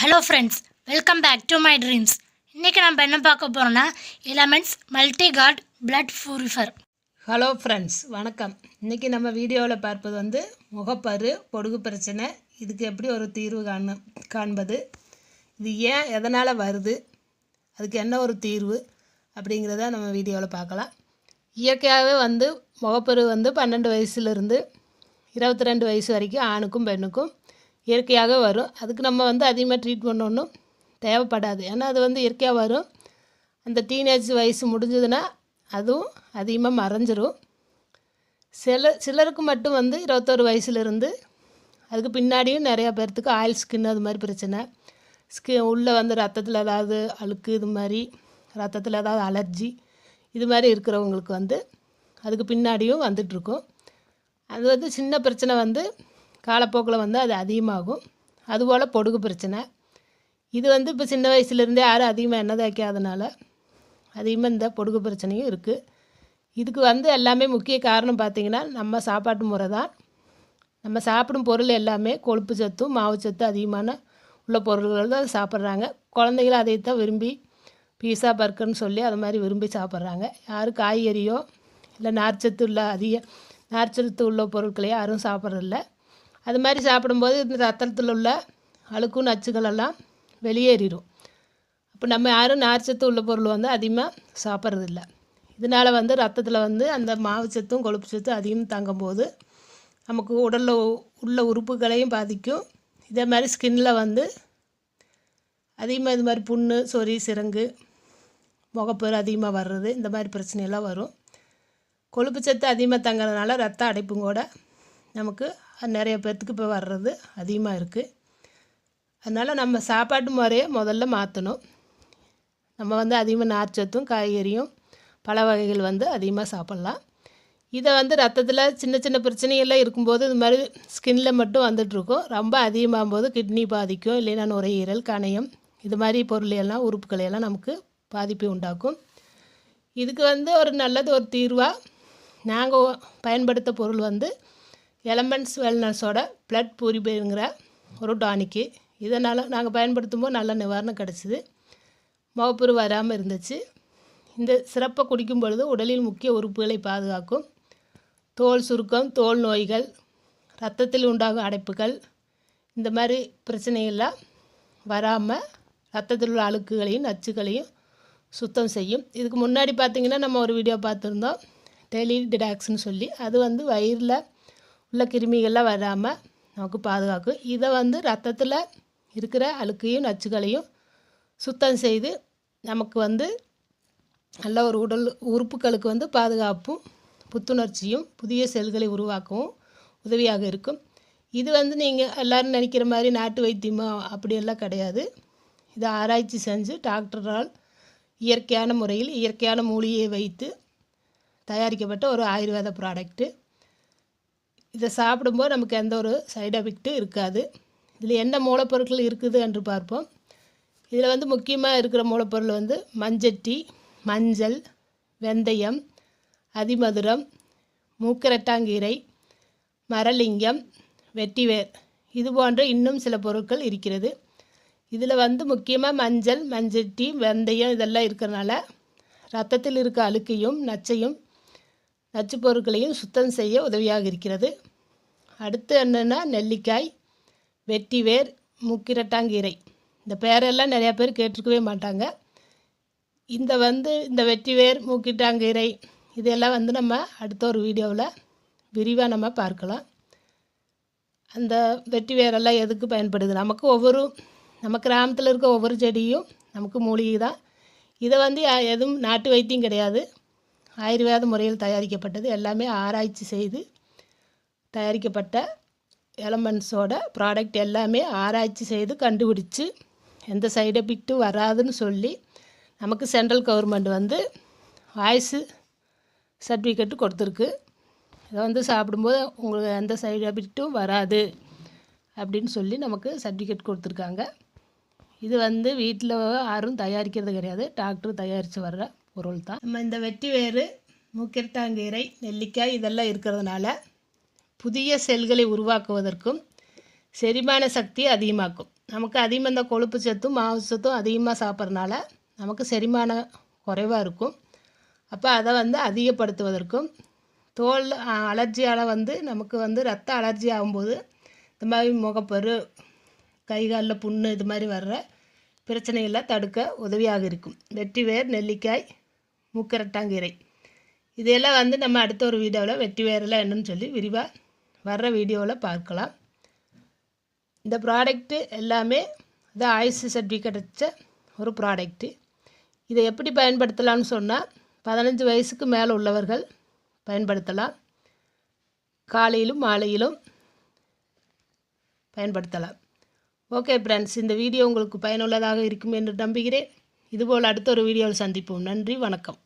Hello friends, welcome back to my dreams. இன்றைக்கி நம்ம என்ன பார்க்க போகிறோன்னா elements multicard blood purifier. Hello friends, வணக்கம். இன்றைக்கி நம்ம வீடியோவில் பார்ப்பது முகப்பரு பொடுகு பிரச்சனை. இதுக்கு எப்படி ஒரு தீர்வு காண்பது, இது ஏன் எதனால் வருது, அதுக்கு என்ன ஒரு தீர்வு அப்படிங்கிறத நம்ம வீடியோவில் பார்க்கலாம். இயற்கையாகவே முகப்பரு 12 வயசுலேருந்து 22 வயசு வரைக்கும் ஆணுக்கும் பெண்ணுக்கும் இயற்கையாக வரும். அதுக்கு நம்ம அதிகமாக ட்ரீட் பண்ணணும் தேவைப்படாது. ஏன்னா அது இயற்கையாக வரும். அந்த டீனேஜ் வயசு முடிஞ்சதுன்னா அதுவும் அதிகமாக மறைஞ்சிரும். சிலருக்கு மட்டும் 21 வயசுலேருந்து அதுக்கு பின்னாடியும் நிறையா பேர்த்துக்கு ஆயில் ஸ்கின் அது மாதிரி பிரச்சனை, உள்ளே ரத்தத்தில் ஏதாவது அழுக்கு, இது மாதிரி ரத்தத்தில் ஏதாவது அலர்ஜி, இது மாதிரி இருக்கிறவங்களுக்கு அதுக்கு பின்னாடியும் வந்துட்டுருக்கும். அது சின்ன பிரச்சனை காலப்போக்கில் அது அதிகமாகும். அதுபோல் பொடுகு பிரச்சனை, இது இப்போ சின்ன வயசுலேருந்தே யாரும் அதிகமாக எண்ணெய் தேய்க்காதனால அதிகமாக இந்த பொடுகு பிரச்சனையும் இருக்குது. இதுக்கு எல்லாமே முக்கிய காரணம் பார்த்திங்கன்னா நம்ம சாப்பாட்டு முறை தான். நம்ம சாப்பிடும் பொருள் எல்லாமே கொழுப்பு சத்தும் மாவு சத்து அதிகமான உள்ள பொருள்கள் தான் சாப்பிட்றாங்க. குழந்தைகளும் அதைத்தான் விரும்பி பீஸா பர்கர்னு சொல்லி அது மாதிரி விரும்பி சாப்பிட்றாங்க. யாரும் காய்கறியோ இல்லை நார்ச்சத்து உள்ள பொருட்களையோ யாரும் சாப்பிட்றதில்ல. அது மாதிரி சாப்பிடும்போது இந்த ரத்தத்தில் உள்ள அழுக்கும் நச்சுகளெல்லாம் வெளியேறிடும். அப்போ நம்ம யாரும் நார்ச்சத்து உள்ள பொருள் அதிகமாக சாப்பிட்றதில்ல. இதனால் ரத்தத்தில் அந்த மாவு சத்தும் கொழுப்பு சத்தும் அதிகம் தங்கும்போது நமக்கு உடலில் உள்ள உறுப்புகளையும் பாதிக்கும். இதே மாதிரி ஸ்கின்னில் அதிகமாக இது மாதிரி புண்ணு, சொறி, சிரங்கு, முகப்பரு அதிகமாக வர்றது, இந்த மாதிரி பிரச்சனையெல்லாம் வரும். கொழுப்பு சத்து அதிகமாக தங்குறதுனால ரத்த அடைப்பும் கூட நமக்கு நிறைய பேர்த்துக்கு இப்போ வர்றது அதிகமாக இருக்குது. அதனால் நம்ம சாப்பாட்டு முறையை முதல்ல மாற்றணும். நம்ம அதிகமாக நார்ச்சத்தும் காய்கறியும் பல வகைகள் அதிகமாக சாப்பிட்லாம். இதை ரத்தத்தில் சின்ன சின்ன பிரச்சனைகள்லாம் இருக்கும்போது இது மாதிரி ஸ்கின்னில் மட்டும் வந்துட்டுருக்கும். ரொம்ப அதிகமாகும் போது கிட்னி பாதிக்கும், இல்லைன்னா நுரையீரல், கணையம், இது மாதிரி பொருளையெல்லாம் உறுப்புகளையெல்லாம் நமக்கு பாதிப்பை உண்டாக்கும். இதுக்கு ஒரு நல்லது ஒரு தீர்வாக நாங்கள் பயன்படுத்த பொருள் எலமெண்ட்ஸ் வெல்னஸோட பிளட் பியூரிஃபைங்கிற ஒரு டானிக்கு. இதனால் நாங்கள் பயன்படுத்தும் போது நல்ல நிவாரணம் கிடச்சிது. முகப்பரு வராமல் இருந்துச்சு. இந்த சிறப்பை குடிக்கும் பொழுது உடலில் முக்கிய உறுப்புகளை பாதுகாக்கும். தோல் சுருக்கம், தோல் நோய்கள், இரத்தத்தில் உண்டாகும் அடைப்புகள், இந்த மாதிரி பிரச்சனைகள்லாம் வராமல் இரத்தத்தில் உள்ள அழுக்குகளையும் நச்சுகளையும் சுத்தம் செய்யும். இதுக்கு முன்னாடி பார்த்திங்கன்னா நம்ம ஒரு வீடியோ பார்த்துருந்தோம், டெலி டிடாக்ஸ்ன்னு சொல்லி. அது வயிறில் உள்ள கிருமிகள்லாம் வராமல் நமக்கு பாதுகாக்கும். இதை ரத்தத்தில் இருக்கிற அழுக்கையும் நச்சுகளையும் சுத்தம் செய்து நமக்கு நல்ல ஒரு உடல் உறுப்புகளுக்கு பாதுகாப்பும் புத்துணர்ச்சியும் புதிய செல்களை உருவாக்கவும் உதவியாக இருக்கும். இது நீங்கள் எல்லோரும் நினைக்கிற மாதிரி நாட்டு வைத்தியமோ அப்படியெல்லாம் கிடையாது. இதை ஆராய்ச்சி செஞ்சு டாக்டரால் இயற்கையான முறையில் இயற்கையான மூலிகையை வைத்து தயாரிக்கப்பட்ட ஒரு ஆயுர்வேத ப்ராடக்ட்டு. இதை சாப்பிடும்போது நமக்கு எந்த ஒரு சைடு எஃபெக்ட்டும் இருக்காது. இதில் என்ன மூலப்பொருட்கள் இருக்குது என்று பார்ப்போம். இதில் முக்கியமாக இருக்கிற மூலப்பொருள் மஞ்சட்டி, மஞ்சள், வெந்தயம், அதிமதுரம், மூக்கரட்டாங்கீரை, மரலிங்கம், வெட்டிவேர், இது போன்ற இன்னும் சில பொருட்கள் இருக்கிறது. இதில் முக்கியமாக மஞ்சள், மஞ்சட்டி, வெந்தயம் இதெல்லாம் இருக்கிறனால ரத்தத்தில் இருக்க அழுக்கையும் நச்சு பொருட்களையும் சுத்தம் செய்ய உதவியாக இருக்கிறது. அடுத்து என்னென்னா நெல்லிக்காய், வெட்டிவேர், மூக்கிரட்டாங்கீரை. இந்த பேரெல்லாம் நிறையா பேர் கேட்டிருக்கவே மாட்டாங்க. இந்த வெட்டிவேர், மூக்கிட்டாங்கீரை இதெல்லாம் நம்ம அடுத்த ஒரு வீடியோவில் விரிவாக நம்ம பார்க்கலாம். அந்த வெட்டிவேரெல்லாம் எதுக்கு பயன்படுது, நம்ம கிராமத்தில் இருக்க ஒவ்வொரு செடியும் நமக்கு மூலிகை தான். இதை எதுவும் நாட்டு வைத்தியம் கிடையாது, ஆயுர்வேத முறையில் தயாரிக்கப்பட்டது. எல்லாமே ஆராய்ச்சி செய்து தயாரிக்கப்பட்ட எலமெண்ட்ஸோட ப்ராடக்ட் எல்லாமே ஆராய்ச்சி செய்து கண்டுபிடிச்சி எந்த சைடு எஃபெக்ட்டும் வராதுன்னு சொல்லி நமக்கு சென்ட்ரல் கவர்மெண்ட் வாய்ஸ் சர்டிஃபிகேட்டு கொடுத்துருக்கு. இதை சாப்பிடும்போது உங்களுக்கு எந்த சைடு எஃபெக்ட்டும் வராது அப்படின்னு சொல்லி நமக்கு சர்டிஃபிகேட் கொடுத்துருக்காங்க. இது வீட்டில் யாரும் தயாரிக்கிறது கிடையாது, டாக்டர் தயாரித்து வர்ற பொருள் தான். நம்ம இந்த வெட்டிவேறு, மூக்கிரட்டாங்கீரை, நெல்லிக்காய் இதெல்லாம் இருக்கிறதுனால புதிய செல்களை உருவாக்குவதற்கும் செரிமான சக்தியை அதிகமாக்கும். நமக்கு அதிகமாக இந்த கொழுப்பு சத்தும் மாவு சத்தும் அதிகமாக சாப்பிட்றதுனால நமக்கு செரிமானம் குறைவாக இருக்கும். அப்போ அதை அதிகப்படுத்துவதற்கும் தோல் அலர்ஜியால் நமக்கு ரத்த அலர்ஜி ஆகும்போது இந்த மாதிரி முகப்பரு, கை காலில் புண்ணு இது மாதிரி வர்ற பிரச்சனைகளை தடுக்க உதவியாக இருக்கும். வெட்டிவேர், நெல்லிக்காய், மூக்கரட்டாங்கீரை இதையெல்லாம் நம்ம அடுத்த ஒரு வீடியோவில் வெட்டிவேரில் என்னன்னு சொல்லி விரிவாக வர்ற வீடியோவில் பார்க்கலாம். இந்த ப்ராடக்ட்டு எல்லாமே இது ஆயுஷ் சர்டிஃபிகேட் வச்ச ஒரு ப்ராடக்ட்டு. இதை எப்படி பயன்படுத்தலாம்னு சொன்னால் 15 வயசுக்கு மேலே உள்ளவர்கள் பயன்படுத்தலாம். காலையிலும் மாலையிலும் பயன்படுத்தலாம். ஓகே ஃப்ரெண்ட்ஸ், இந்த வீடியோ உங்களுக்கு பயனுள்ளதாக இருக்கும் என்று நம்புகிறேன். இதுபோல் அடுத்த ஒரு வீடியோவில் சந்திப்போம். நன்றி, வணக்கம்.